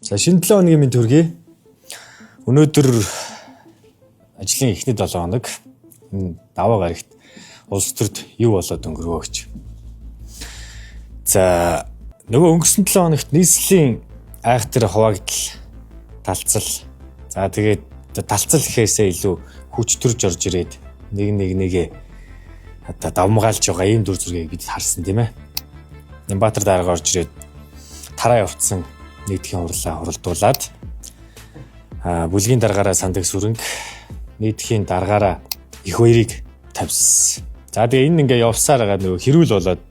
За шинэ 7 хоногийн минь төргий. Өнөөдөр ажлын эхний 7 хоног энэ даваа гарагт улс төрд юу болоод өнгөрөө гэж. За нөгөө өнгөрсөн 7 хоногт нийслэлийн айхтар хуваагдал талцал. За тэгээд талцал гэхээсээ илүү хүч төрж орж ирээд нэгээ одоо давмгаалж байгаа ийм дүр зургийг бид харсан тийм ээ. Нямбатар дарга орж ирээд тараа явуулсан нийтхийн хурлаа хуралдуулаад бүлгийн даргаараа сандаг сүрэнг нийтхийн даргаараа их хоёрыг тавьсан. За тэгээ энэ ингээ явсаар байгаа нөгөө хэрүүл болоод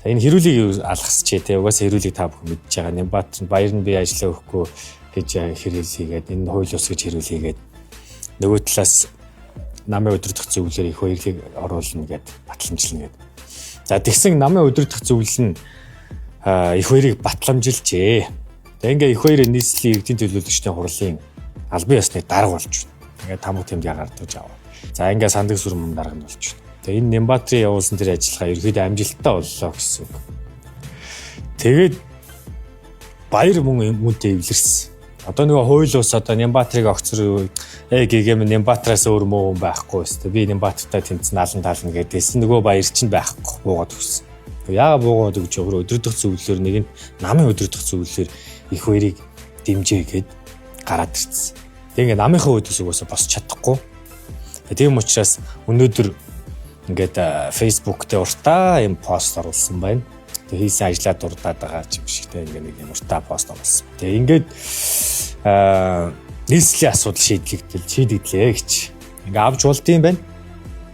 энэ хэрүүлийг алгасчээ те угаасаа хэрүүлийг та бүхэн мэдж байгаа. Нямбатар баяр нь би ажиллаа өгөхгүй гэж хэрүүл хийгээд энэ хууль ус гэж хэрүүл хийгээд нөгөө талаас намын өдөртөх зөвлөлөөр их хоёрыг оруулна гэд батламжлна гэд. За тэгсэн намын өдөртөх зөвлөл нь их хоёрыг батламжилжээ. Тэгээ ингээ их хоёрын нийслэлийн иргэдийн төлөөлөгчдийн хурлын албан ёсны дарга болж байна. Ингээ тамга тэмдэг гардаж аваа. За ингээ сандаг сүрэн дарга нь болж байна. Тэгээ энэ Нямбатрын явуулсан тэр ажиллагаа ерөөдөө амжилттай боллоо гэсэн үг. Тэгээд баяр мөнтэй эвлэрсэн. Одоо нөгөө хууль ус одоо Нямбатрыг огцроо гэгэм Нямбатраас өөр муу хүн байхгүй өстэй. Би Нямбатартай тэмцэн алан таална гэдээсэн нөгөө баяр чинь байхгүй буугаад өгсөн. Яага буугаад өгч өдөрдөх зөвлөлөөр нэг нь намын өдөрдөх зөвлөлөөр их хоёрыг дэмжээ гэд гараад ирсэн. Тэг ингээ намынхаа өдөөс угаасаа босч чадахгүй. Тийм учраас өнөөдөр ингээд Facebook дээр уртаа юм пост оруулсан байна. Тэг хийсэн ажлаа дурдаад байгаа юм шигтэй ингээ нэг юм уртаа пост оруулсан. Тэг ингээд нийслэлийн асуудал шийдэгдлээ гэж. Ингээ авч болдсон байна.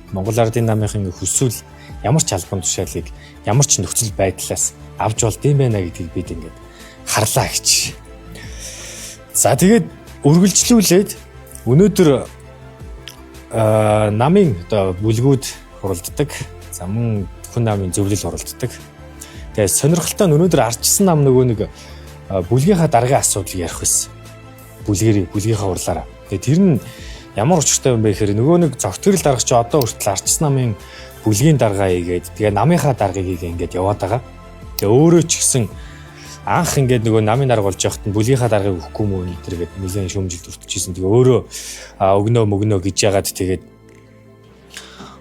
Монгол Ардын намынхын хүсвэл ямар ч албан тушаалыг ямар ч нөхцөл байдлаас авч болдсон байна гэдгийг бид ингээд харлаа гэж. За тэгээд үргэлжлүүлээд өнөөдөр намын одоо бүлгүүд хуралддаг. За мөн хүн намын зөвлөл хуралддаг. Тэгээд сонирхолтой нь өнөөдөр арчсан нам нөгөө нэг бүлгийнхаа даргын асуудлыг ярих байсан. Бүлгийнхаа хурлаараа. Тэгээд тэр нь ямар учиртай юм бэ гэхээр нөгөө нэг зогтгөрөл дарга чи одоо хүртэл арчсан намын бүлгийн даргаа хийгээд тэгээ намынхаа даргаыг ингээд яваад байгаа. Тэгээ өөрөө ч гэсэн анх ингээд нөгөө намын дарга болж явахад нь бүлгийнхаа даргаыг өгөхгүй мүү нэтэр гээд нэлээд шүүмжилт өртөжсэн. Тэгээ өөрөө өгнөө гэж яагаад тэгээд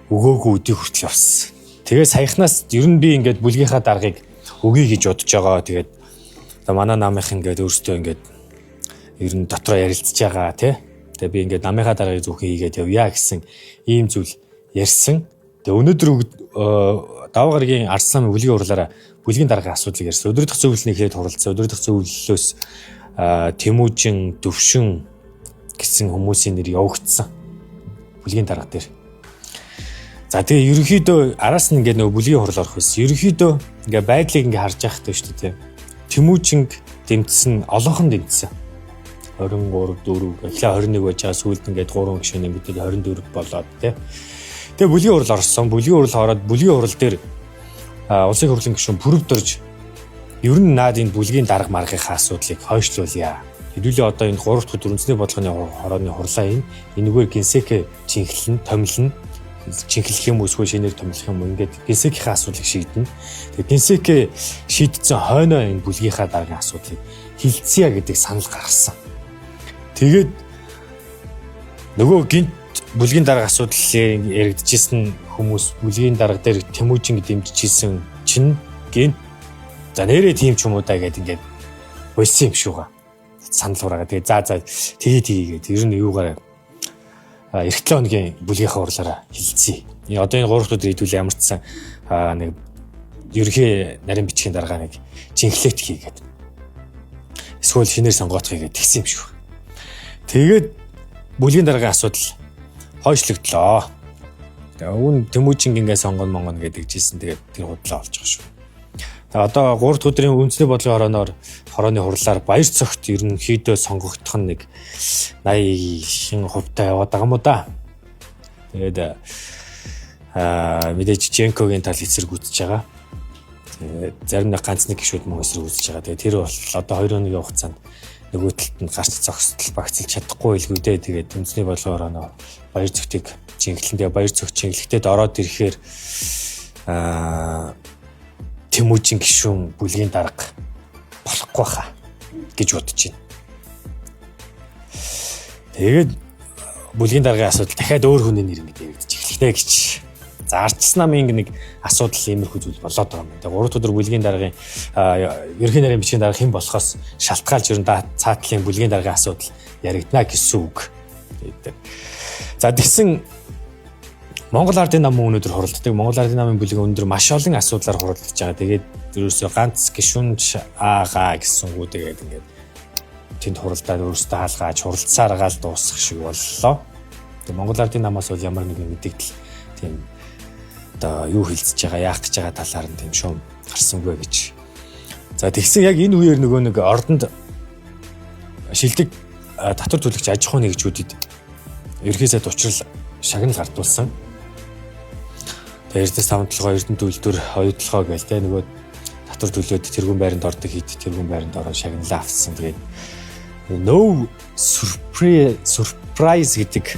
өгөөгүй өдий хүртэл явсан. Тэгээ саяхнаас ер нь би ингээд бүлгийнхаа даргаыг өгье гэж бодож байгаа. Тэгээд манай намынх ингээд өөртөө ингээд ер нь дотроо ярилцж байгаа тий. Тэгээ би ингээд намынхаа даргаыг зөвхөн хийгээд явъя гэсэн ийм зүйл ярьсан. Тэгээ өнөөдөр даваа гарагийн арсан намын бүлгийн хурлаараа бүлгийн даргын асуудлыг ярьсан. Өдөрдөх зөвлөлний ихэд хуралцсан. Өдөрдөх зөвлөлөөс Тэмүүжин, Дөвшин гэсэн хүмүүсийн нэр явагдсан. Бүлгийн дарга дээр. За тэгээ ерөнхийдөө араас нь ингээд нөгөө бүлгийн хурал орох байсан. Ерөнхийдөө ингээд байдлыг ингээд харж байхтай шүү дээ. Тэмүүжин дэмжсэн, олонхон дэмжсэн. 23, 4, гэлээ 21 байж байгаа сүүлд ингээд 3 гишүүн нэмэгдээд 24 болоод тий. Тэгээ бүлгийн хурал орсон. Бүлгийн хурал ороод бүлгийн хурал дээр улсын хурлын гишүүн бүрөвдөрж ер нь наад энэ бүлгийн дарга маргийнхаа асуудлыг хойшлуулъя. Хэдүүлээ одоо энэ 3 дахь дөрөвцний бодлогын хорооны хурлаа энэгээр генсек чинхлэн томилно. Чинхлэх юм уу эсвэл шинээр томилох юм уу ингээд генсекийн асуудлыг шийднэ. Тэгээ генсек шийдсэн хойноо энэ бүлгийнхаа даргын асуудлыг хилцье гэдэг санал гаргасан. Тэгээд нөгөө гинт бүлгийн дарга асуудлыг яригдчихсэн хүмүүс бүлгийн дарга дээр Тэмүүжин дэмжижсэн чинь гинт за нэрээ тийм ч юм уу да гэдэг ингээд болсон юм шүү га. Санал хураага. Тэгээд за тэгээд ер нь юугаараа эх 7 хоногийн бүлгийнхаа хурлаараа хилцье. Одоо энэ 3 дахь өдөр хэдүүл ямарчсан нэг ерөнхий нарийн бичгийн дарга нэг жинхлэт хийгээд эсвэл шинээр сонгоох хийгээд тэгсэн юм шүү. Тэгээд бүлгийн даргын асуудал хойшлогдлоо. Тэгээ өвн Тэмүүжин ингээ сонгоно гэдэг жисэн тэгээд тэр худлаа олж байгаа шүү. Тэгээ одоо 3 дахь өдрийн үндэсний бодлогын хорооны хурлаар баяр цогт ерөнхийдөө сонгогдох нь нэг 80 шин хувьтай яваад байгаа юм уу да. Тэгээд мэдээж Женкогийн тал эсэргүүцэж байгаа. Тэгээд зарим нэг ганц нэг гишүүд мөн эсэргүүцэж байгаа. Тэгээд тэр бол одоо 2 өдрийн хугацаанд нөгөө талд нь гарч зогсдол багцлж чадахгүй илгүй дээ. Тэгээд үндэсний бодлогоор баяр цогтыг чингэлэндээ баяр цогт чингэлэхтэд ороод ирэхээр Тэмүүжин гишүүн бүлгийн дарга болохгүй хаа гэж бодож байна. Тэгээд бүлгийн даргын асуудал дахиад өөр хүний нэр ингэж яригдчих эхэлнэ гэж. За ардчилсан намын нэг асуудал иймэрхүү зүйл болоод байгаа юм. Тэгээд 3 өдөр бүлгийн даргын ерөнхий нарийн бичгийн дарга хэн болохоос шалтгаалж ерөн цаатлын бүлгийн даргын асуудал яригдана гэсэн үг. За тэгсэн Монгол Ардын намын өнөөдөр хуралддаг. Монгол Ардын намын бүлэг өнөөдөр маш олон асуудлаар хуралдаж байгаа. Тэгээд ерөөсөө ганц гишүүнч аагаа гэсэн үг тэгээд ингээд тэнд хуралдаад өөрөөсөө хаалгааж хуралдсаар гаал дуусах шиг боллоо. Тэгээд Монгол Ардын намаас бол ямар нэгэн мэдээлэл тийм одоо юу хэлцэж байгаа, яах гэж байгаа талаар нь тийм шуум гарсангүй гэж. За тэгсэн яг энэ үеэр нөгөө нэг ордонд шилдэг татвар төлөгч аж ахуйн нэгжүүдэд ерхий сайд учрал шагнал гардуулсан. Тэгээд Эрдэнэс 5 Эрдэнэ төлөвлөр оюутлогоо гээл те нөгөө татвар төлөөд тэргүүн байранд ордог хэд тэргүүн байранд ороод шагналаа авсан. Тэгээд no surprise гэдэг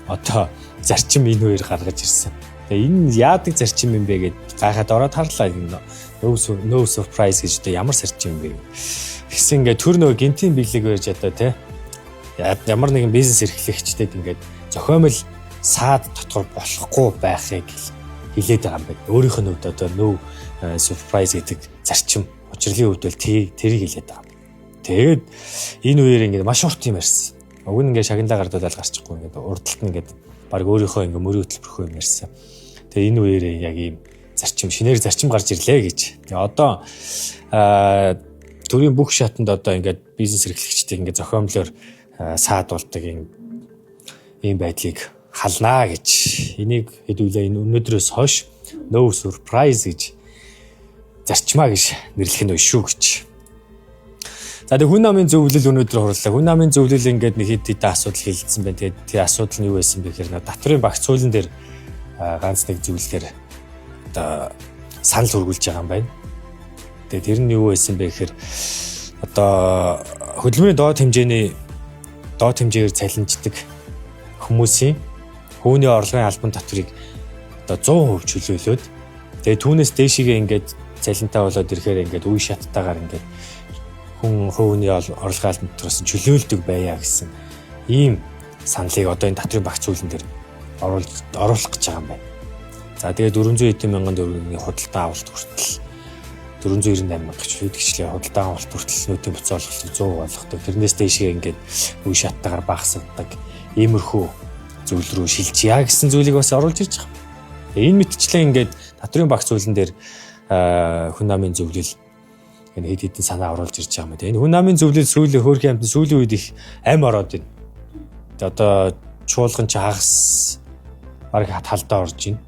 одоо зарчим энэ үеэр гаргаж ирсэн. Тэгээд энэ яадаг зарчим юм бэ гэд гайхаад ороод харлаа. No surprise гэж одоо ямар зарчим юм бэ. Тэгсэн ингээд төр нөгөө гинтийн биелэг байж одоо те ямар нэгэн бизнес эрхлэгчдэд ингээд зохиомл саад татвар болохгүй байхыг хэлээд байгаа юм байна. Өөрийнх нь хувьд одоо no surprise гэдэг зарчим учрлын хувьд бол тэрийг хэлээд байгаа. Тэгээд энэ үеэр ингээд маш урт юм ярьсан. Уг нь ингээд шагналаа гардуулаад гарчихгүй ингээд урдталт нь ингээд баг өөрийнхөө ингээд мөрийн хөтөлбөрхөө юм ярьсан. Тэгээд энэ үеэр яг ийм зарчим шинээр зарчим гарч ирлээ гэж. Тэгээд одоо төрийн бүх шатанд одоо ингээд бизнес эрхлэгчдийг ингээд зохиомлоор саадуулдаг ийм байдлыг халнаа гэж. Энийг хэдүүлээ энэ өнөөдрөөс хойш no surprise гэж зарчмаа гэж нэрлэх нь шүү гэж. За тэг хүн намын зөвлөл өнөөдөр хурлаа. Хүн намын зөвлөл ингээд нэг хэд хэдэн асуудал хэлэлцсэн байна. Тэгээд тэр асуудал нь юу байсан бэ гэхээр татврын багц хуулийн дээр ганц нэг зөвлөлөөр одоо санал хүргүүлж байгаа юм байна. Тэгээд тэр нь юу байсан бэ гэхээр одоо хөдөлмөрийн доод хэмжээгээр цалинждаг хүмүүсийн хөвний орлогын албан татврыг одоо 100% чөлөөлөөд тэгээд түүнээс дээшигээ ингээд цалинтай болоод ирэхээр ингээд үе шаттайгаар ингээд хүн хөвний орлогын албан татвараас чөлөөлдөг байя гэсэн ийм саналыг одоо энэ татврын багц хуулийн дээр оруулах гэж байгаа юм байна. За тэгээд 400 мянган төгрөгийн худалдан авалт хүртэл 498 мянга чөлөөдөгчлээ худалдан авалт хүртэл нүүдийн буцаа олголтыг 100% болгодог. Тэрнээс дээшгээ ингээд үе шаттайгаар багасгадаг иймэрхүү зүйл рүү шилжийа гэсэн зүйлийг бас оруулж ирж байгаа. Энэ мэтчлэн ингээд татврын багц хуулийн дээр хүн намын зөвлөл энэ хэд хэдэн санаа оруулж ирж байгаа юм. Энэ хүн намын зөвлөл сүүлийн хөөрхөн амт сүүлийн үед их ам ороод байна. Одоо чуулган ч хагас баг талдаа орж байна.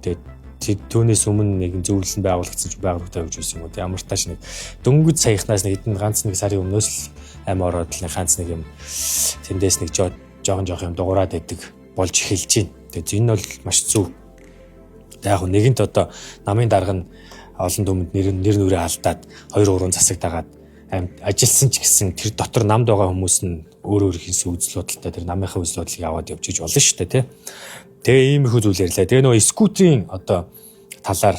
Тэгээд түүнээс өмнө нэгэн зөвлөл нь байгуулагдсан ч байгуулагдаа гэж байсан юм уу. Ямар тааш нэг дөнгөж саяхнаас нэг хэдэн ганц нэг сарын өмнөөс л ам ороод л ганц нэг юм тэндээс нэг жоохон юм дуурайд байдаг болж эхэлж байна. Тэгээд энэ бол маш зөв. Яг хөө нэгэнт одоо намын дарга нь олон түмэнд нэр нүрээ алдаад 2-3 засаг дагаад ажилласан ч гэсэн тэр дотор намд байгаа хүмүүс нь өөр хийсэн үзэл бодолтой тэр намынхаа үзэл бодлыг аваад явж иж болно шүү дээ тий. Тэгээ иймэрхүү зүйл ярьлаа. Тэгээ нөгөө скутерийн одоо талаар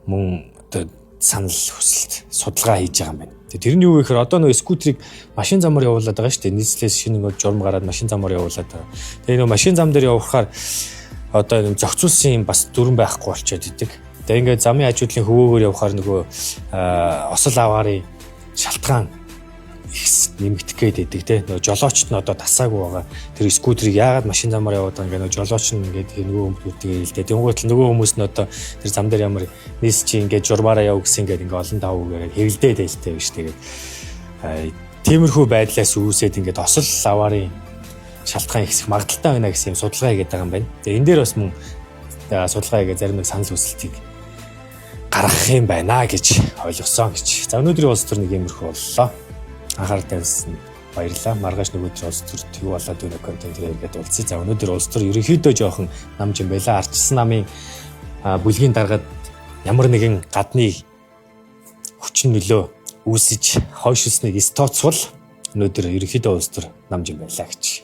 мөн одоо санал хүсэлт судалгаа хийж байгаа юм байна. Тэр нь юу вэ гэхээр одоо нөгөө скутерийг машин замаар явуулаад байгаа шүү дээ. Нийслэлээс шинэ нөгөө журам гараад машин замаар явуулаад байгаа. Тэгээ нөгөө машин зам дээр явахаар одоо юм зохицуулсан юм бас дүрэн байхгүй болчиход идэг. Тэгээ ингээд замын хажуудлын хөвөөгөр явахаар нөгөө осол аваарын шалтгаан нэмэгдэх гээд идэг те. Нөгөө жолоочт нь одоо тасаагүй байгаа. Тэр скутерийг яагаад машин замаар яваад байгаа ингээд нөгөө жолооч нь ингээд нөгөө хүмүүстээ хэлдэг. Тэнгуут нөгөө хүмүүс нь одоо тэр зам дээр ямар нийс чи ингээд журмаараа яв гэсэн ингээд олон давуугаар хэвлдээд байлтай биш. Тэгээд тиймэрхүү байдлаас үүсээд ингээд осол аваарын шалтгаан ихсэх магадaltaй байна гэсэн юм судалгаа хийгээд байгаа юм байна. Тэгээ энэ дээр бас мөн судалгаа хийгээд зарим нэг санал хүсэлтийг гаргах юм байна гэж ойлгосон гэж. За өнөөдрийн улс төр нэг юмрхүү боллоо. Анхаарал тавьсан баярлалаа. Маргааш нөгөөдөр улс төр төв болоод өнөө контент хийгээд уулзъя. За өнөөдөр улс төр ерөнхийдөө жоохон намж юм байла. Ардчилсан намын бүлгийн даргаад ямар нэгэн гадны хүчин нөлөө үүсэж хойшилсныг тооцвол өнөөдөр ерөнхийдөө улс төр намж юм байла гэж.